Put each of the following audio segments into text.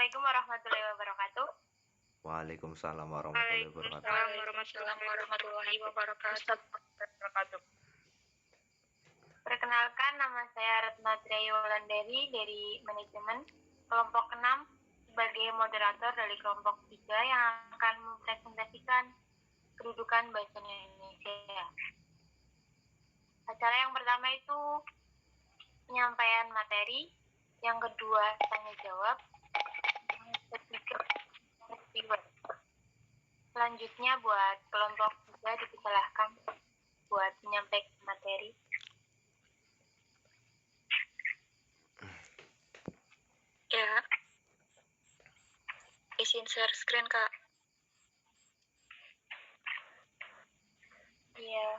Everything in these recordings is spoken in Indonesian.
Assalamualaikum warahmatullahi wabarakatuh. Waalaikumsalam warahmatullahi wabarakatuh. Waalaikumsalam warahmatullahi wabarakatuh. Perkenalkan, nama saya Retno Triayulandari dari manajemen kelompok 6 sebagai moderator dari kelompok 3 yang akan mempresentasikan kedudukan bahasa Indonesia. Acara yang pertama itu penyampaian materi, yang kedua tanya jawab, yang ketiga reviewer. Selanjutnya buat kelompok 3 dipersilahkan buat menyampaikan materi. Ya, izin share screen, Kak. Iya.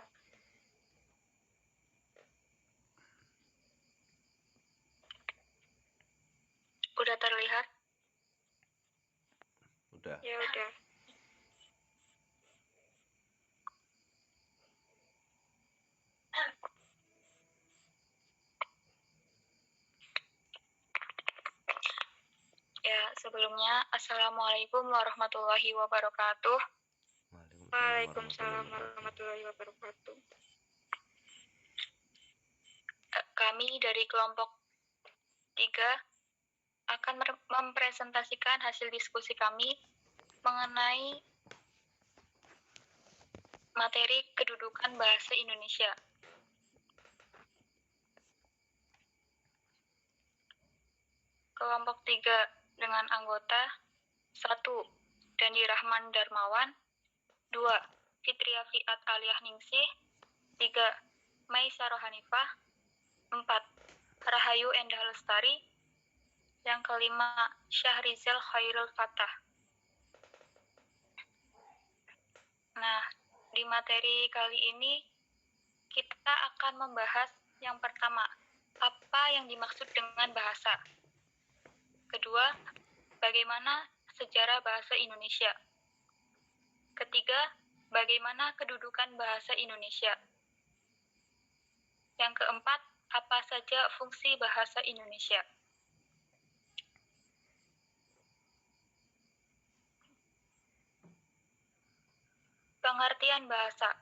Udah terlihat? Udah. Ya udah. Ya, sebelumnya Assalamualaikum warahmatullahi wabarakatuh. Waalaikumsalam warahmatullahi wabarakatuh. Kami dari kelompok 3 akan mempresentasikan hasil diskusi kami mengenai materi kedudukan bahasa Indonesia. Kelompok 3 dengan anggota 1. Dandi Rahman Darmawan, 2. Fitria Fiat Aliyah Ningsih, 3. Maisaro Hanifah, 4. Rahayu Endah Lestari, yang kelima Syahrizal Khairul Fatah. Nah, di materi kali ini kita akan membahas yang pertama, apa yang dimaksud dengan bahasa. Kedua, bagaimana sejarah bahasa Indonesia. Ketiga, bagaimana kedudukan bahasa Indonesia. Yang keempat, apa saja fungsi bahasa Indonesia. Pengertian bahasa.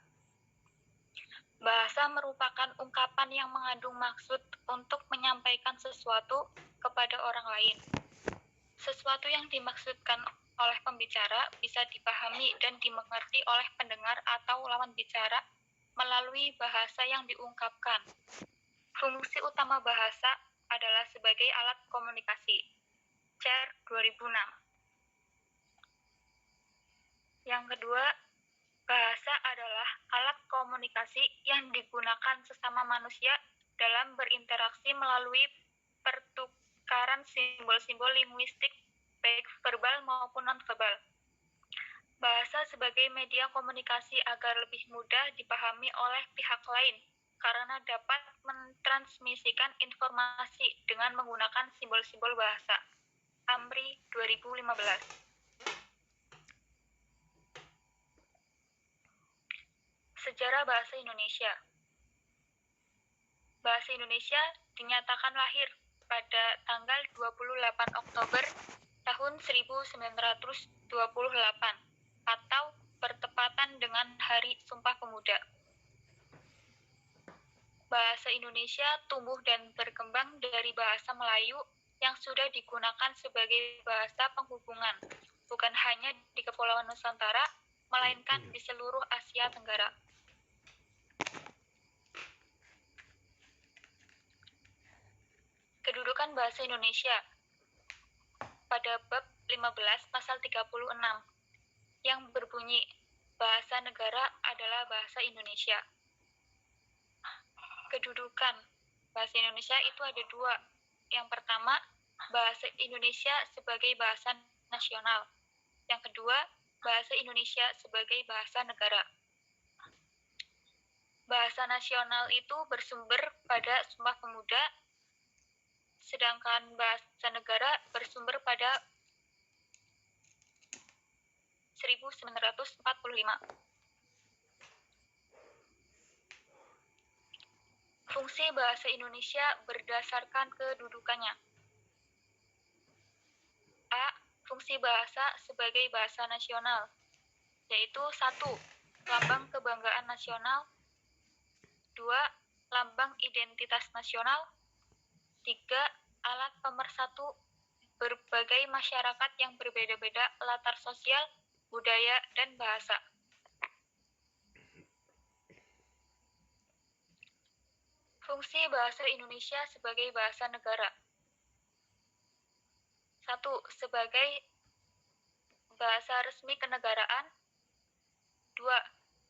Bahasa merupakan ungkapan yang mengandung maksud untuk menyampaikan sesuatu kepada orang lain. Sesuatu yang dimaksudkan oleh pembicara bisa dipahami dan dimengerti oleh pendengar atau lawan bicara melalui bahasa yang diungkapkan. Fungsi utama bahasa adalah sebagai alat komunikasi. CER 2006. Yang kedua, bahasa adalah alat komunikasi yang digunakan sesama manusia dalam berinteraksi melalui pertukaran simbol-simbol linguistik, baik verbal maupun non-verbal. Bahasa sebagai media komunikasi agar lebih mudah dipahami oleh pihak lain, karena dapat mentransmisikan informasi dengan menggunakan simbol-simbol bahasa. Amri 2015. Sejarah bahasa Indonesia. Bahasa Indonesia dinyatakan lahir pada tanggal 28 Oktober tahun 1928 atau bertepatan dengan Hari Sumpah Pemuda. Bahasa Indonesia tumbuh dan berkembang dari bahasa Melayu yang sudah digunakan sebagai bahasa penghubungan, bukan hanya di Kepulauan Nusantara, melainkan di seluruh Asia Tenggara. Kedudukan bahasa Indonesia pada bab 15 pasal 36 yang berbunyi bahasa negara adalah bahasa Indonesia. Kedudukan bahasa Indonesia itu ada dua. Yang pertama, bahasa Indonesia sebagai bahasa nasional. Yang kedua, bahasa Indonesia sebagai bahasa negara. Bahasa nasional itu bersumber pada Sumpah Pemuda, sedangkan bahasa negara bersumber pada 1945. Fungsi bahasa Indonesia berdasarkan kedudukannya. A. fungsi bahasa sebagai bahasa nasional, yaitu 1. Lambang kebanggaan nasional, 2. Lambang identitas nasional, 3. Alat pemersatu berbagai masyarakat yang berbeda-beda latar sosial, budaya, dan bahasa. Fungsi bahasa Indonesia sebagai bahasa negara. 1. Sebagai bahasa resmi kenegaraan. 2.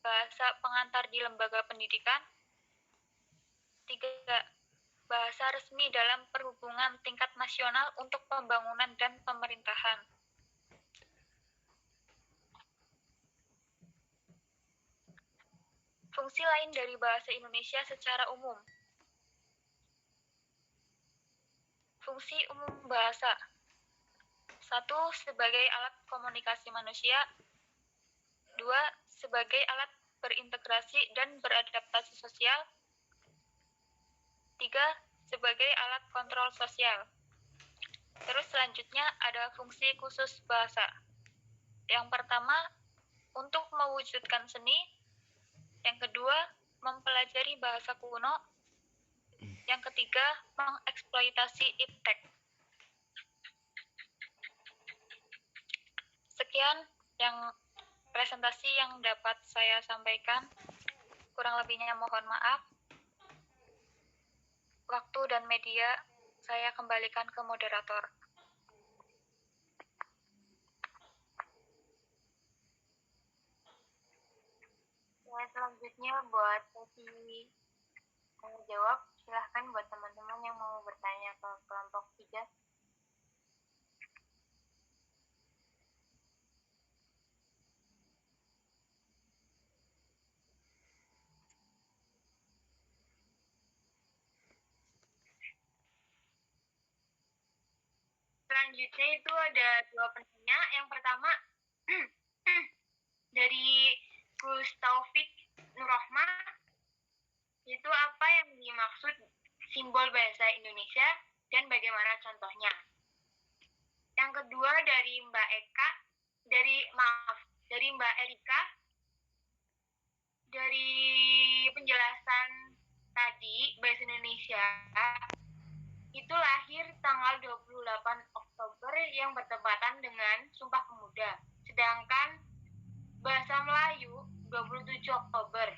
Bahasa pengantar di lembaga pendidikan. 3. Bahasa resmi dalam perhubungan tingkat nasional untuk pembangunan dan pemerintahan. Fungsi lain dari bahasa Indonesia secara umum. Fungsi umum bahasa. 1. Sebagai alat komunikasi manusia. 2. Sebagai alat berintegrasi dan beradaptasi sosial. 3. Sebagai alat kontrol sosial. Terus selanjutnya ada fungsi khusus bahasa. Yang pertama, untuk mewujudkan seni. Yang kedua, mempelajari bahasa kuno. Yang ketiga, mengeksploitasi iptek. Sekian presentasi yang dapat saya sampaikan. Kurang lebihnya mohon maaf. Waktu dan media saya kembalikan ke moderator. Ya, selanjutnya buat sesi tanya jawab, silahkan buat teman-teman yang mau bertanya ke kelompok 3. Selanjutnya itu ada 2 penanya. Yang pertama dari Gus Taufik Nurrohma, itu apa yang dimaksud simbol bahasa Indonesia dan bagaimana contohnya. Yang kedua dari Mbak Mbak Erika, dari penjelasan tadi bahasa Indonesia itu lahir tanggal 28 Oktober yang bertepatan dengan Sumpah Pemuda. Sedangkan bahasa Melayu 27 Oktober.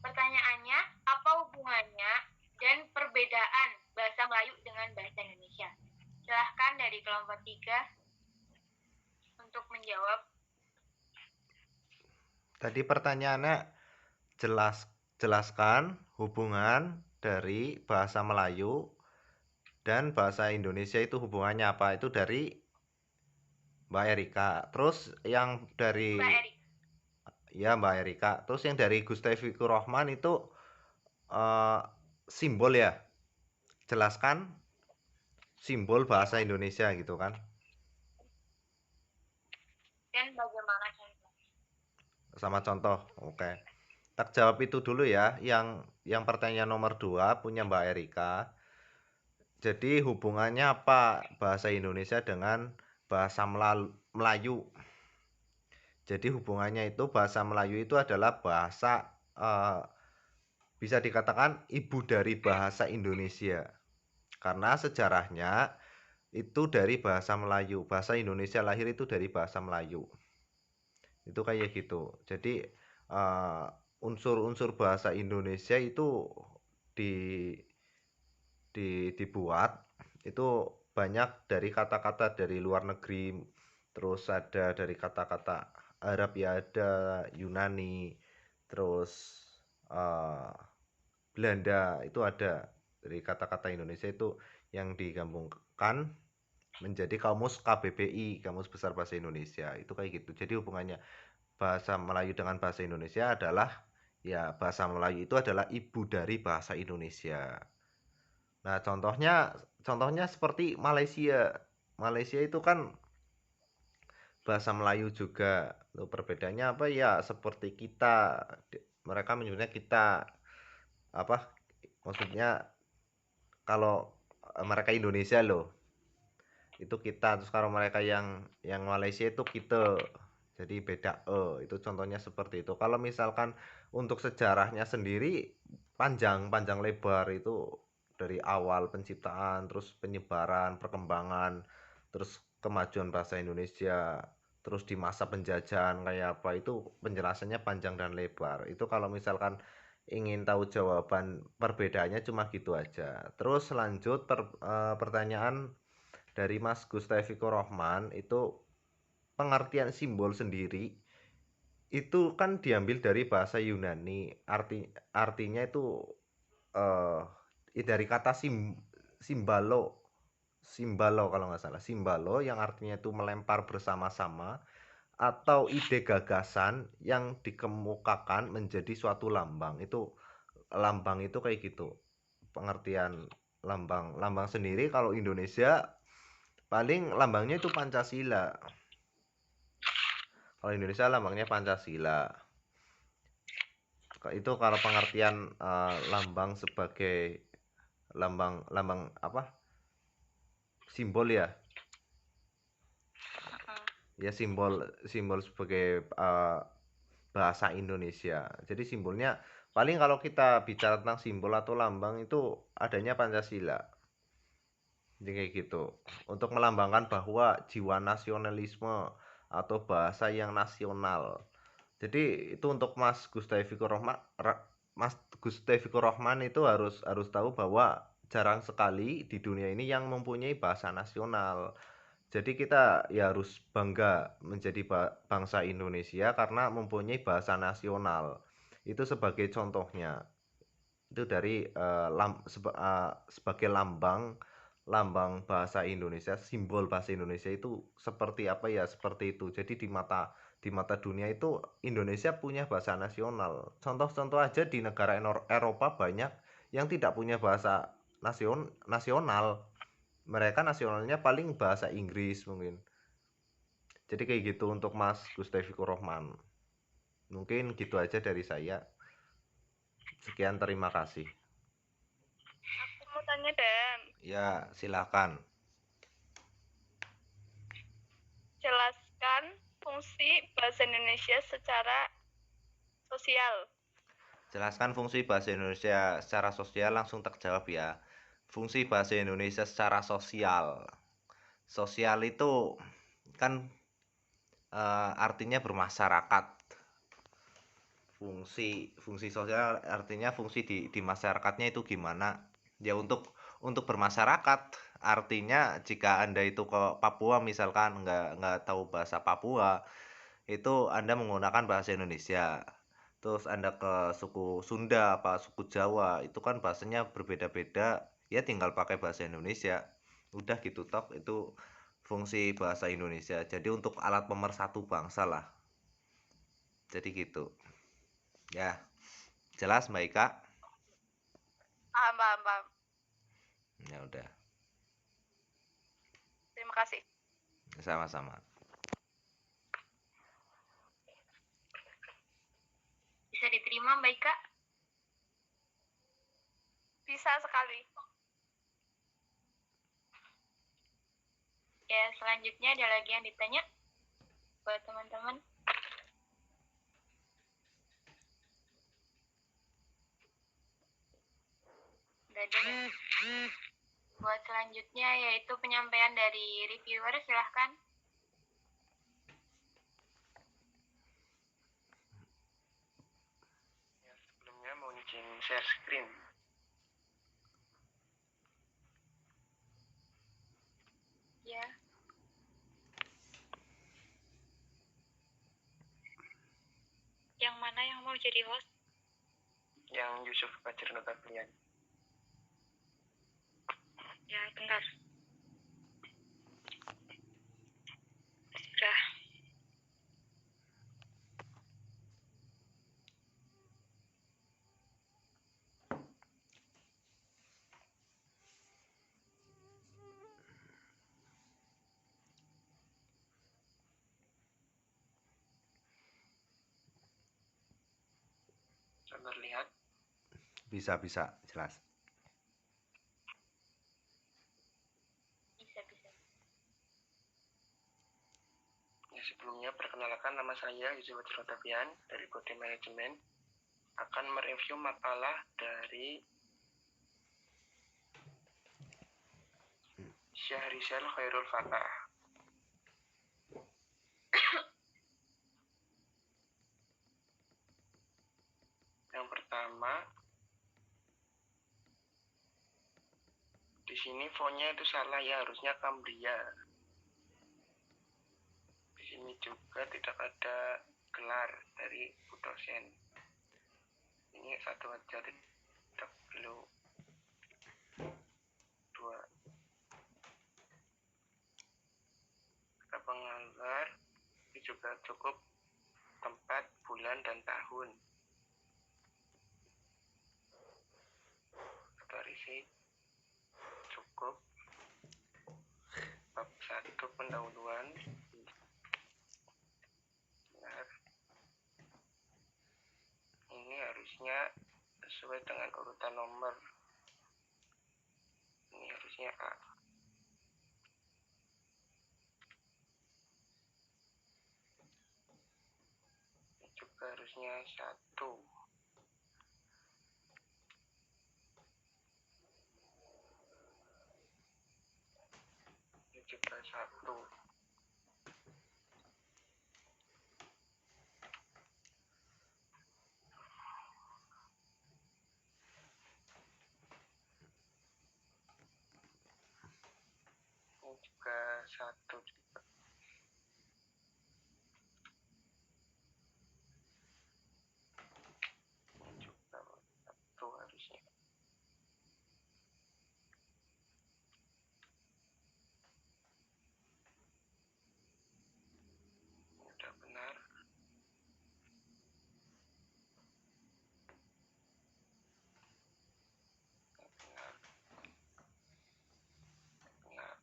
Pertanyaannya, apa hubungannya dan perbedaan bahasa Melayu dengan bahasa Indonesia? Silahkan dari kelompok 3 untuk menjawab. Tadi pertanyaannya jelaskan hubungan dari bahasa Melayu dan bahasa Indonesia itu hubungannya apa? Itu dari Mbak Erika. Terus yang dari Mbak Erika. Terus yang dari Gus Taufikur Rahman itu simbol ya. Jelaskan simbol bahasa Indonesia gitu kan. Dan bagaimana contoh? Sama contoh. Oke. Tak jawab itu dulu ya. Yang pertanyaan nomor 2 punya Mbak Erika. Jadi hubungannya apa bahasa Indonesia dengan bahasa Melayu? Jadi hubungannya itu bahasa Melayu itu adalah bahasa bisa dikatakan ibu dari bahasa Indonesia. Karena sejarahnya itu dari bahasa Melayu. Bahasa Indonesia lahir itu dari bahasa Melayu. Itu kayak gitu. Jadi unsur-unsur bahasa Indonesia itu dibuat itu banyak dari kata-kata dari luar negeri, terus ada dari kata-kata Arab ya, ada Yunani, terus Belanda itu ada dari kata-kata Indonesia itu yang digabungkan menjadi kamus KBBI, Kamus Besar Bahasa Indonesia. Itu kayak gitu. Jadi hubungannya bahasa Melayu dengan bahasa Indonesia adalah ya bahasa Melayu itu adalah ibu dari bahasa Indonesia. Nah, contohnya seperti Malaysia. Malaysia itu kan bahasa Melayu juga. Loh, perbedaannya apa ya? Seperti kita. Mereka menyebutnya kita. Apa? Maksudnya kalau mereka Indonesia loh. itu kita, terus kalau mereka yang Malaysia itu kita, jadi beda itu contohnya seperti itu. Kalau misalkan untuk sejarahnya sendiri panjang panjang lebar itu dari awal penciptaan, terus penyebaran, perkembangan, terus kemajuan bahasa Indonesia, terus di masa penjajahan kayak apa, itu penjelasannya panjang dan lebar. Itu kalau misalkan ingin tahu jawaban perbedaannya cuma gitu aja. Terus lanjut pertanyaan dari Mas Gustafiko Rohman, itu pengertian simbol sendiri itu kan diambil dari bahasa Yunani, artinya itu eh dari kata simbalo, kalau nggak salah, simbalo yang artinya itu melempar bersama-sama atau ide gagasan yang dikemukakan menjadi suatu lambang. Itu lambang itu kayak gitu pengertian lambang. Lambang sendiri kalau Indonesia paling lambangnya itu Pancasila. Kalau Indonesia lambangnya Pancasila. Itu kalau pengertian lambang sebagai lambang lambang apa? Simbol ya. Ya simbol simbol sebagai bahasa Indonesia. Jadi simbolnya paling kalau kita bicara tentang simbol atau lambang itu adanya Pancasila. Jadi kayak gitu. Untuk melambangkan bahwa jiwa nasionalisme atau bahasa yang nasional. Jadi itu untuk Mas Gustafiko Rohman itu harus tahu bahwa jarang sekali di dunia ini yang mempunyai bahasa nasional. Jadi kita ya harus bangga menjadi bangsa Indonesia karena mempunyai bahasa nasional. Itu sebagai contohnya. Itu dari sebagai lambang lambang bahasa Indonesia, simbol bahasa Indonesia itu seperti apa ya, seperti itu. Jadi di mata dunia itu Indonesia punya bahasa nasional. Contoh-contoh aja di negara Eropa banyak yang tidak punya bahasa nasional. Mereka nasionalnya paling bahasa Inggris mungkin. Jadi kayak gitu untuk Mas Gustafiko Rohman. Mungkin gitu aja dari saya. Sekian, terima kasih. Aku mau tanya, Dan. Ya, silakan. Jelaskan fungsi bahasa Indonesia secara sosial. Jelaskan fungsi bahasa Indonesia secara sosial, langsung terjawab ya. Fungsi bahasa Indonesia secara sosial. Sosial itu kan artinya bermasyarakat. Fungsi sosial artinya fungsi di masyarakatnya itu gimana? Ya untuk bermasyarakat. Artinya jika Anda itu ke Papua misalkan nggak tahu bahasa Papua, itu Anda menggunakan bahasa Indonesia. Terus Anda ke suku Sunda apa suku Jawa, itu kan bahasanya berbeda-beda, ya tinggal pakai bahasa Indonesia. Udah gitu toh, itu fungsi bahasa Indonesia. Jadi untuk alat pemersatu bangsa lah. Jadi gitu. Ya, jelas Mbak Ika? Paham, paham, paham. Ya udah, Terima kasih. sama-sama. Bisa diterima, Mbak Ika? Bisa sekali. Ya, selanjutnya ada lagi yang ditanya buat teman-teman. Nggak ada ya? Buat selanjutnya yaitu penyampaian dari reviewer, silahkan. Ya, sebelumnya mau izin share screen. Ya. Yang mana yang mau jadi host? Yang Yusuf Fajar Notabilian. Ya, bentar. Sudah. Sabar lihat. Bisa jelas. Bisa. Sebelumnya perkenalkan, nama saya Yusuf Wajrotapian dari Kode Manajemen, akan mereview makalah dari Syahrizal Khairul Fatah. Yang pertama, di sini fontnya itu salah ya, harusnya Cambria. Di sini juga tidak ada gelar dari Bu dosen. Ini satu aja, tidak perlu dua. Kita penggambar, ini juga cukup tempat, bulan, dan tahun. Berisi cukup. Bab 1 pendahuluan. Benar. Ini harusnya sesuai dengan urutan nomor. Ini harusnya A. Ini juga harusnya 1. Ini juga 1. Ini juga 1 juga. Ini juga 1 harusnya. Ini udah benar. Ini benar. Benar.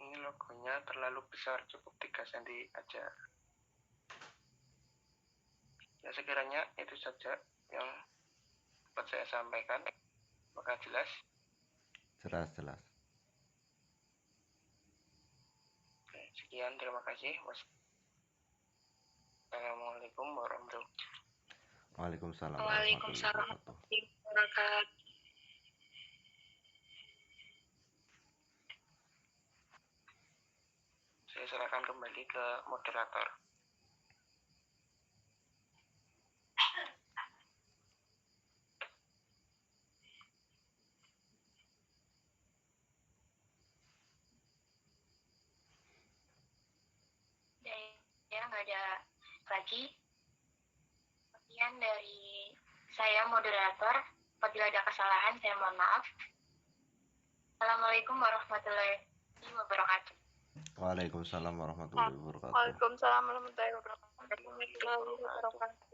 Ini logonya terlalu besar, cukup 3 cm aja. Ya, sekiranya itu saja yang dapat saya sampaikan. Apakah jelas? Jelas. Oke, sekian, terima kasih. Wassalamualaikum warahmatullahi wabarakatuh. Waalaikumsalam Waalaikumsalam warahmatullahi wabarakatuh. warahmatullahi wabarakatuh. Saya serahkan kembali ke moderator. Ya, nggak ada lagi. Sekian dari saya moderator. Apabila ada kesalahan, saya mohon maaf. Assalamualaikum warahmatullahi wabarakatuh. Waalaikumsalam warahmatullahi wabarakatuh. Waalaikumsalam warahmatullahi wabarakatuh.